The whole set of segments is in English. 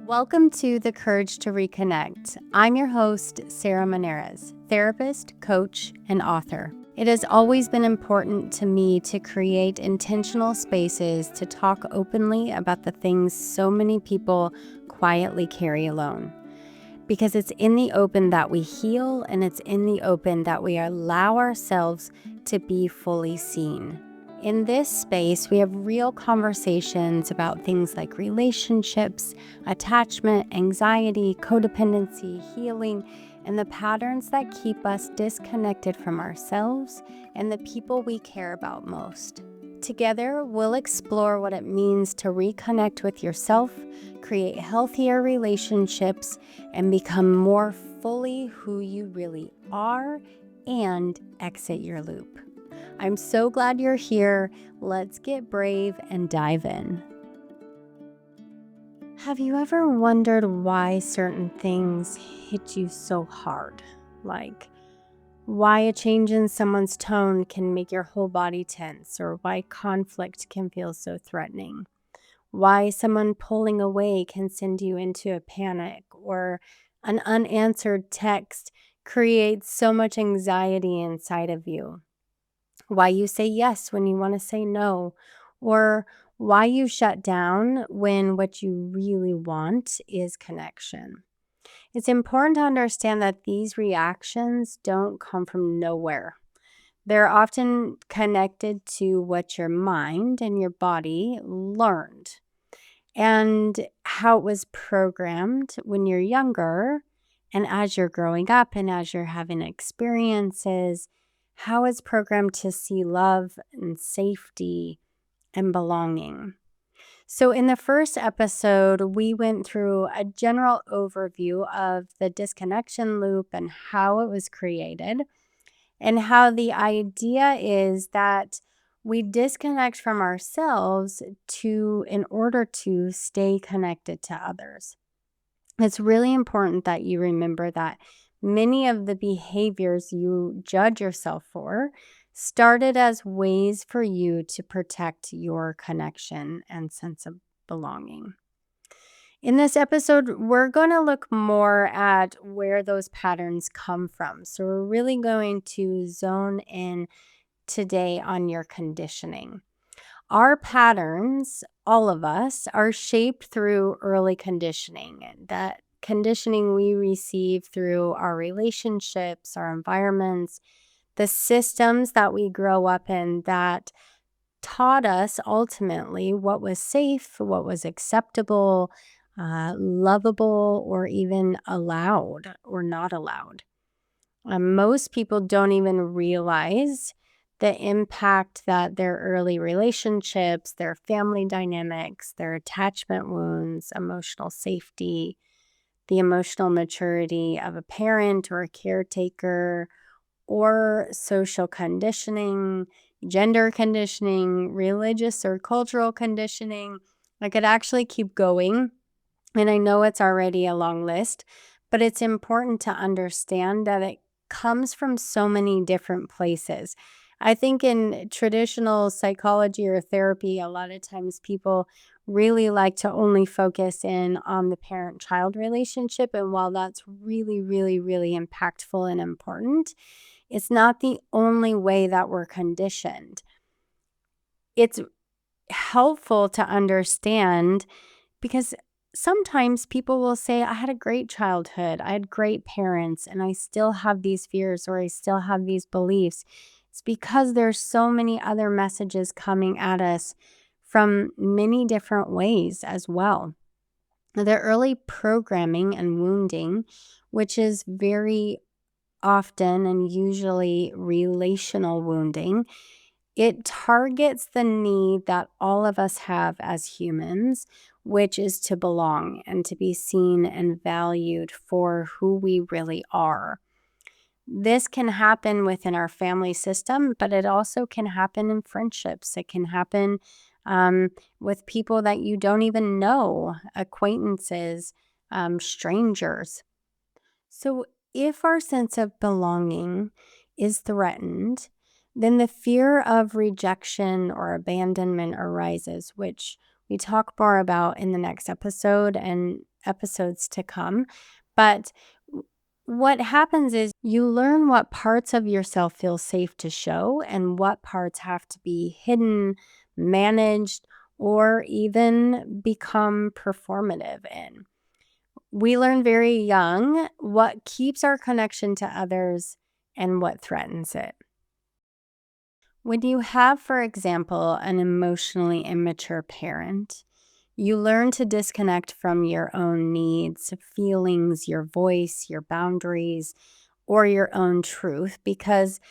Welcome to The Courage to Reconnect. I'm your host, Sarah Monares, therapist, coach, and author. It has always been important to me to create intentional spaces to talk openly about the things so many people quietly carry alone. Because it's in the open that we heal, and it's in the open that we allow ourselves to be fully seen. In this space, we have real conversations about things like relationships, attachment, anxiety, codependency, healing, and the patterns that keep us disconnected from ourselves and the people we care about most. Together, we'll explore what it means to reconnect with yourself, create healthier relationships, and become more fully who you really are, and exit your loop. I'm so glad you're here. Let's get brave and dive in. Have you ever wondered why certain things hit you so hard? Like why a change in someone's tone can make your whole body tense, or why conflict can feel so threatening? Why someone pulling away can send you into a panic, or an unanswered text creates so much anxiety inside of you? Why you say yes when you want to say no, or why you shut down when what you really want is connection. It's important to understand that these reactions don't come from nowhere. They're often connected to what your mind and your body learned and how it was programmed when you're younger, and as you're growing up and as you're having experiences, how it's programmed to see love and safety and belonging. So, in the first episode, we went through a general overview of the disconnection loop and how it was created, and how the idea is that we disconnect from ourselves in order to stay connected to others. It's really important that you remember that many of the behaviors you judge yourself for started as ways for you to protect your connection and sense of belonging. In this episode, we're going to look more at where those patterns come from. So, we're really going to zone in today on your conditioning. Our patterns, all of us, are shaped through early conditioning. That conditioning we receive through our relationships, our environments, the systems that we grow up in that taught us ultimately what was safe, what was acceptable, lovable, or even allowed or not allowed. Most people don't even realize the impact that their early relationships, their family dynamics, their attachment wounds, emotional safety, the emotional maturity of a parent or a caretaker, or social conditioning, gender conditioning, religious or cultural conditioning. I could actually keep going. And I know it's already a long list, but it's important to understand that it comes from so many different places. I think in traditional psychology or therapy, a lot of times people really like to only focus in on the parent-child relationship. And while that's really, really, really impactful and important, it's not the only way that we're conditioned. It's helpful to understand because sometimes people will say, I had a great childhood, I had great parents, and I still have these fears or I still have these beliefs. It's because there's so many other messages coming at us from many different ways as well. The early programming and wounding, which is very often and usually relational wounding, it targets the need that all of us have as humans, which is to belong and to be seen and valued for who we really are. This can happen within our family system, but it also can happen in friendships. It can happen with people that you don't even know, acquaintances, strangers. So, if our sense of belonging is threatened, then the fear of rejection or abandonment arises, which we talk more about in the next episode. And episodes to come. But what happens is you learn what parts of yourself feel safe to show and what parts have to be hidden, managed, or even become performative in. We learn very young what keeps our connection to others and what threatens it. When you have, for example, an emotionally immature parent, you learn to disconnect from your own needs, feelings, your voice, your boundaries, or your own truth, because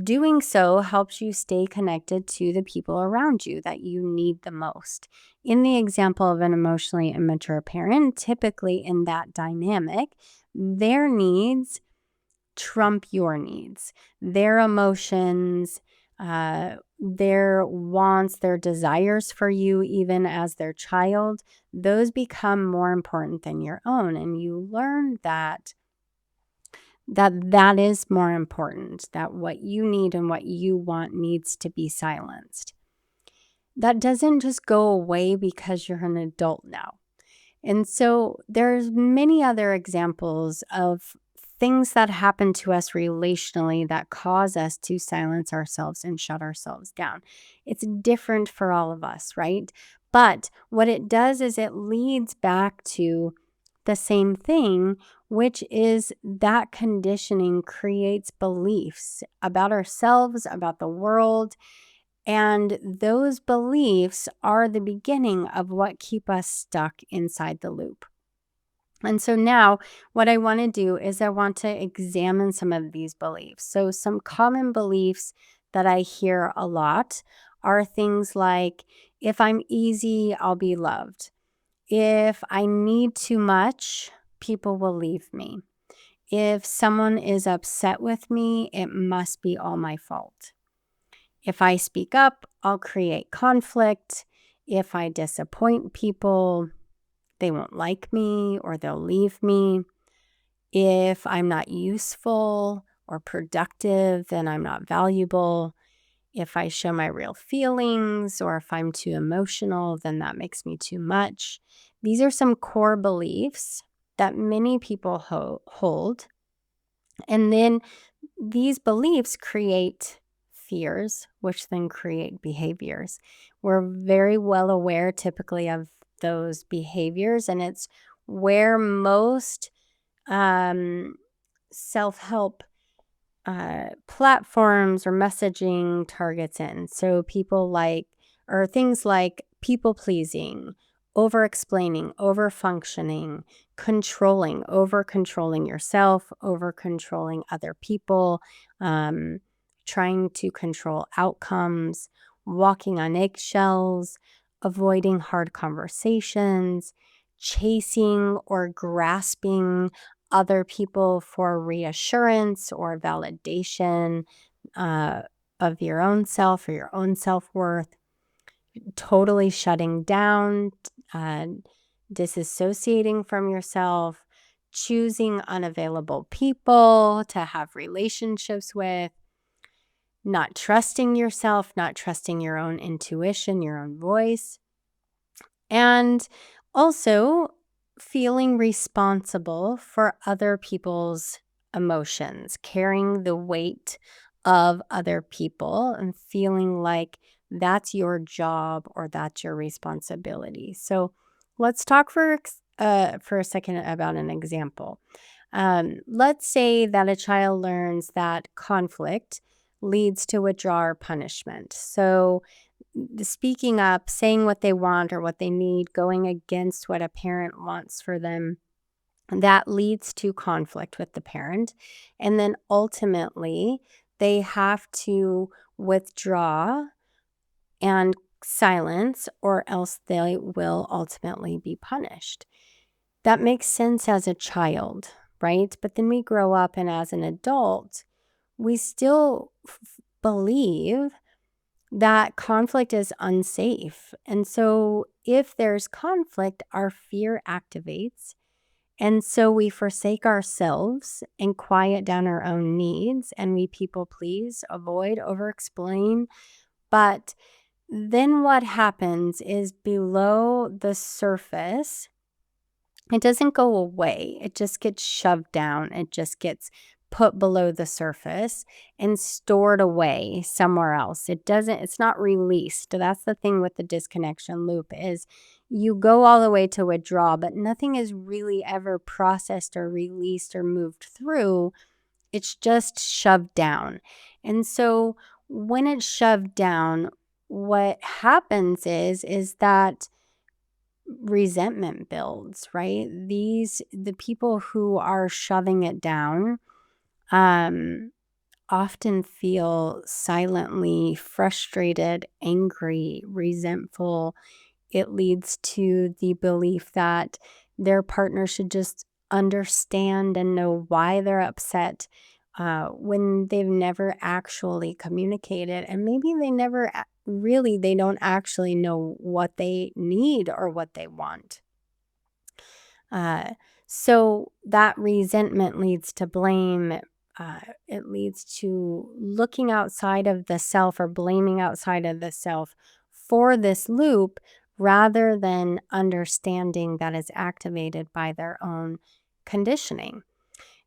doing so helps you stay connected to the people around you that you need the most. In the example of an emotionally immature parent, typically in that dynamic, their needs trump your needs, their emotions, their wants, their desires for you, even as their child, those become more important than your own. And you learn that is more important, that what you need and what you want needs to be silenced. That doesn't just go away because you're an adult now. And so there's many other examples of things that happen to us relationally that cause us to silence ourselves and shut ourselves down. It's different for all of us, right? But what it does is it leads back to the same thing, which is that conditioning creates beliefs about ourselves, about the world, and those beliefs are the beginning of what keep us stuck inside the loop. And so now what I want to do is I want to examine some of these beliefs. So some common beliefs that I hear a lot are things like, if I'm easy, I'll be loved. If I need too much, people will leave me. If someone is upset with me, it must be all my fault. If I speak up, I'll create conflict. If I disappoint people, they won't like me or they'll leave me. If I'm not useful or productive, then I'm not valuable. If I show my real feelings or if I'm too emotional, then that makes me too much. These are some core beliefs that many people hold. And then these beliefs create fears, which then create behaviors. We're very well aware typically of those behaviors, and it's where most self-help platforms or messaging targets in. So things like people pleasing, over explaining, over functioning, controlling, over controlling yourself, over controlling other people, trying to control outcomes, walking on eggshells, avoiding hard conversations, chasing or grasping other people for reassurance or validation uh, of your own self or your own self-worth, totally shutting down, uh, disassociating from yourself, choosing unavailable people to have relationships with, not trusting yourself, not trusting your own intuition, your own voice, and also feeling responsible for other people's emotions, carrying the weight of other people and feeling like that's your job or that's your responsibility. So let's talk for a second about an example. Let's say that a child learns that conflict leads to withdrawal or punishment. So speaking up, saying what they want or what they need, going against what a parent wants for them, that leads to conflict with the parent. And then ultimately, they have to withdraw and silence, or else they will ultimately be punished. That makes sense as a child, right? But then we grow up, and as an adult, we still believe that conflict is unsafe. And so if there's conflict, our fear activates. And so we forsake ourselves and quiet down our own needs, and we people please, avoid, over explain. But then what happens is below the surface, it doesn't go away. It just gets shoved down. It just gets put below the surface and stored away somewhere else. It's not released. That's the thing with the disconnection loop is you go all the way to withdraw, but nothing is really ever processed or released or moved through. It's just shoved down. And so when it's shoved down, what happens is that resentment builds, right? The people who are shoving it down often feel silently frustrated, angry, resentful. It leads to the belief that their partner should just understand and know why they're upset when they've never actually communicated. And maybe they don't actually know what they need or what they want. So that resentment leads to blame. It leads to looking outside of the self or blaming outside of the self for this loop rather than understanding that it's activated by their own conditioning.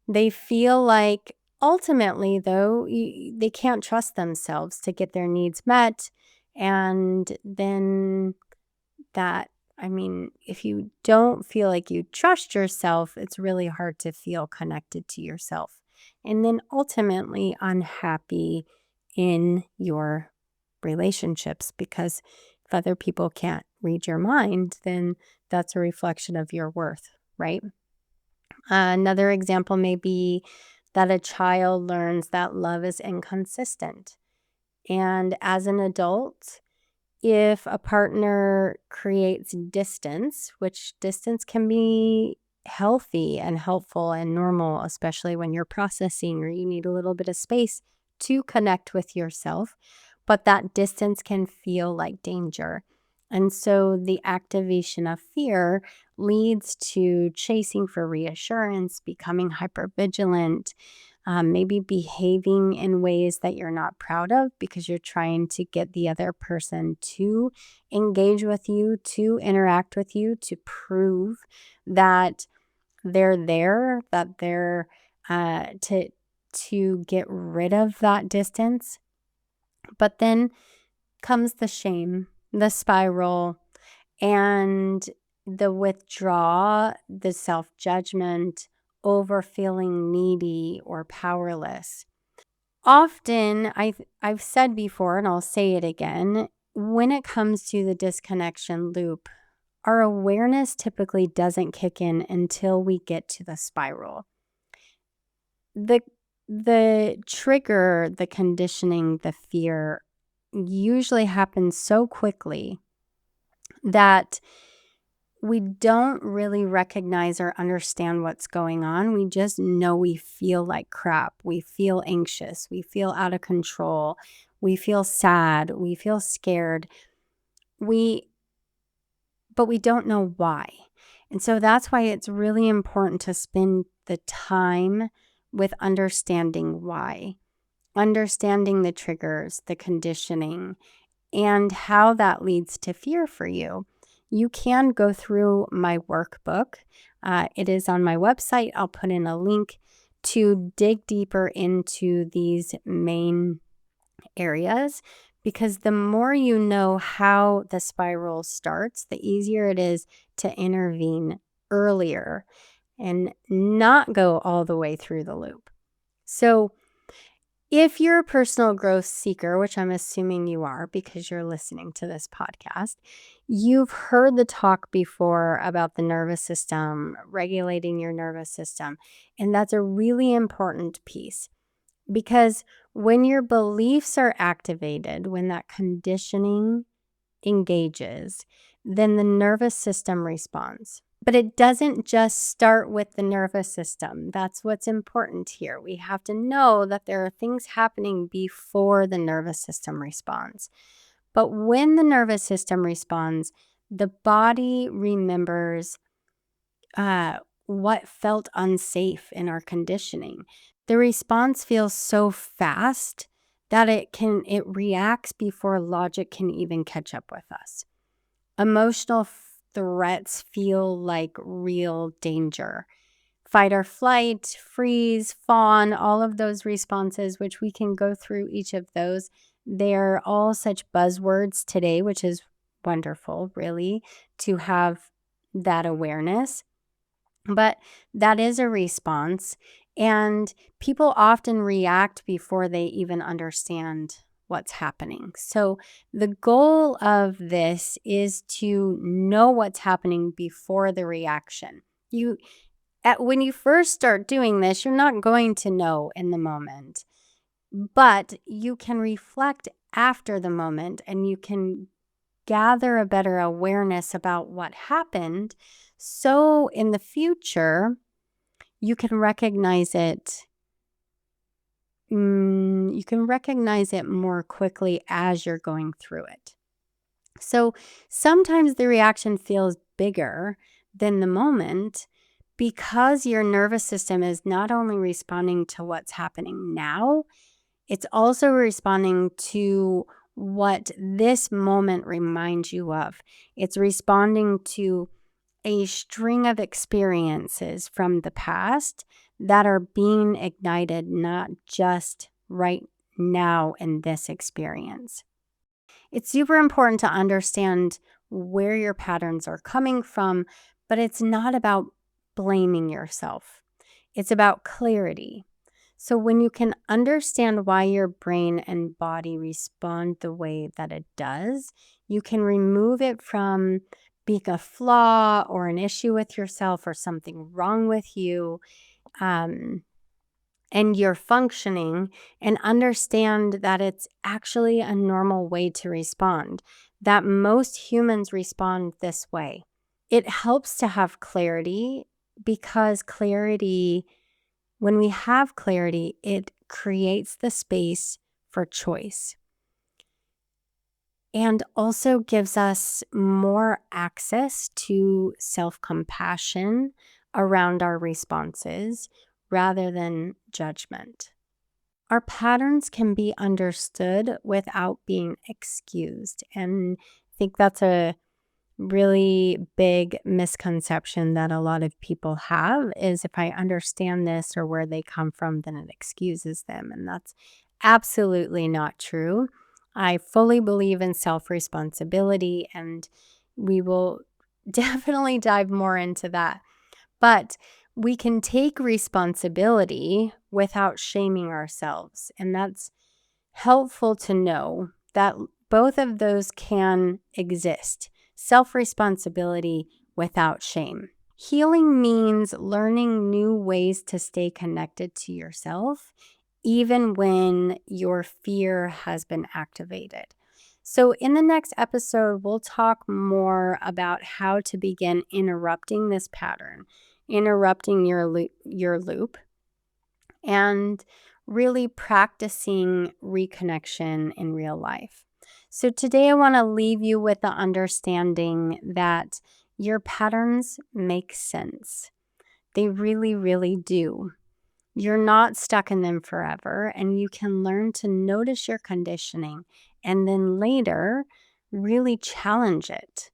They feel like ultimately, though, they can't trust themselves to get their needs met. And then if you don't feel like you trust yourself, it's really hard to feel connected to yourself. And then ultimately unhappy in your relationships, because if other people can't read your mind, then that's a reflection of your worth, right? Another example may be that a child learns that love is inconsistent. And as an adult, if a partner creates distance, which distance can be healthy and helpful and normal, especially when you're processing or you need a little bit of space to connect with yourself, but that distance can feel like danger. And so the activation of fear leads to chasing for reassurance, becoming hypervigilant, maybe behaving in ways that you're not proud of because you're trying to get the other person to engage with you, to interact with you, to prove that they're there, that they're to get rid of that distance. But then comes the shame, the spiral, and the withdraw, the self-judgment, over feeling needy or powerless. Often, I've said before, and I'll say it again, when it comes to the disconnection loop, our awareness typically doesn't kick in until we get to the spiral. The trigger, the conditioning, the fear usually happens so quickly that we don't really recognize or understand what's going on. We just know we feel like crap. We feel anxious. We feel out of control. We feel sad. We feel scared. But we don't know why. And so that's why it's really important to spend the time with understanding why, understanding the triggers, the conditioning, and how that leads to fear for you. You can go through my workbook. It is on my website. I'll put in a link to dig deeper into these main areas, because the more you know how the spiral starts, the easier it is to intervene earlier and not go all the way through the loop. So if you're a personal growth seeker, which I'm assuming you are because you're listening to this podcast, you've heard the talk before about the nervous system, regulating your nervous system. And that's a really important piece, because when your beliefs are activated, when that conditioning engages, then the nervous system responds. But it doesn't just start with the nervous system. That's what's important here. We have to know that there are things happening before the nervous system responds. But when the nervous system responds, the body remembers what felt unsafe in our conditioning. The response feels so fast that it reacts before logic can even catch up with us. Emotional threats feel like real danger. Fight or flight, freeze, fawn, all of those responses, which we can go through each of those. They're all such buzzwords today, which is wonderful, really, to have that awareness. But that is a response, and people often react before they even understand what's happening. So the goal of this is to know what's happening before the reaction. When you first start doing this, you're not going to know in the moment, but you can reflect after the moment and you can gather a better awareness about what happened. So in the future, you can recognize it. You can recognize it more quickly as you're going through it. So sometimes the reaction feels bigger than the moment because your nervous system is not only responding to what's happening now, it's also responding to what this moment reminds you of. It's responding to a string of experiences from the past that are being ignited, not just right now in this experience. It's super important to understand where your patterns are coming from, but it's not about blaming yourself. It's about clarity. So when you can understand why your brain and body respond the way that it does, you can remove it from being a flaw or an issue with yourself or something wrong with you. And you're functioning, and understand that it's actually a normal way to respond, that most humans respond this way. It helps to have clarity because when we have clarity, it creates the space for choice and also gives us more access to self-compassion around our responses rather than judgment. Our patterns can be understood without being excused. And I think that's a really big misconception that a lot of people have, is if I understand this or where they come from, then it excuses them. And that's absolutely not true. I fully believe in self-responsibility, and we will definitely dive more into that. But we can take responsibility without shaming ourselves. And that's helpful to know that both of those can exist. Self-responsibility without shame. Healing means learning new ways to stay connected to yourself, even when your fear has been activated. So in the next episode, we'll talk more about how to begin interrupting this pattern, interrupting your loop, and really practicing reconnection in real life. So today I want to leave you with the understanding that your patterns make sense. They really, really do. You're not stuck in them forever, and you can learn to notice your conditioning and then later really challenge it.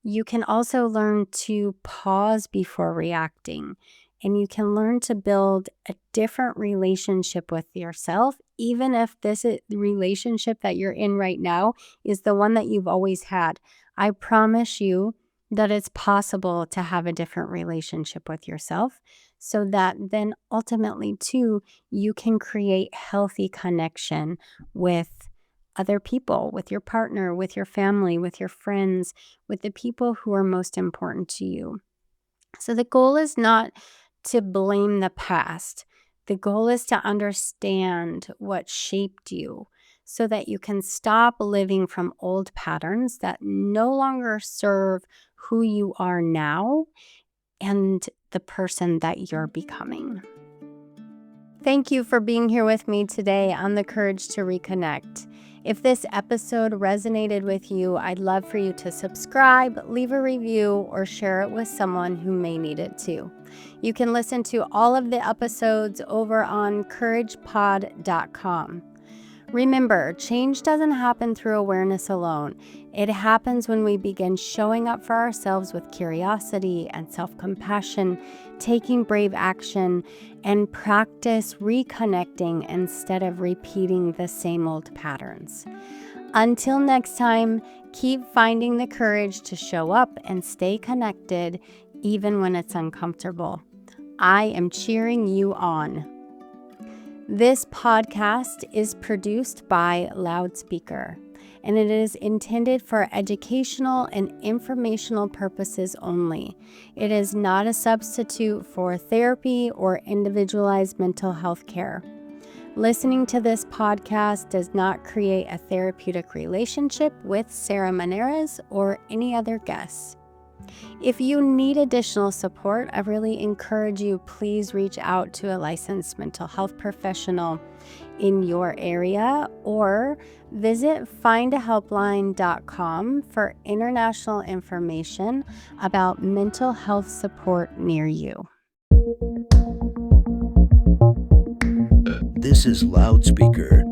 You can also learn to pause before reacting, and you can learn to build a different relationship with yourself, even if the relationship that you're in right now is the one that you've always had. I promise you that it's possible to have a different relationship with yourself, so that then ultimately too, you can create healthy connection with other people, with your partner, with your family, with your friends, with the people who are most important to you. So the goal is not to blame the past. The goal is to understand what shaped you so that you can stop living from old patterns that no longer serve who you are now and the person that you're becoming. Thank you for being here with me today on The Courage to Reconnect. If this episode resonated with you, I'd love for you to subscribe, leave a review, or share it with someone who may need it too. You can listen to all of the episodes over on couragepod.com. Remember, change doesn't happen through awareness alone. It happens when we begin showing up for ourselves with curiosity and self-compassion, taking brave action, and practice reconnecting instead of repeating the same old patterns. Until next time, keep finding the courage to show up and stay connected, even when it's uncomfortable. I am cheering you on. This podcast is produced by Loudspeaker, and it is intended for educational and informational purposes only. It is not a substitute for therapy or individualized mental health care. Listening to this podcast does not create a therapeutic relationship with Sarah Monares or any other guests. If you need additional support, I really encourage you, please reach out to a licensed mental health professional in your area or visit findahelpline.com for international information about mental health support near you. This is Loudspeaker.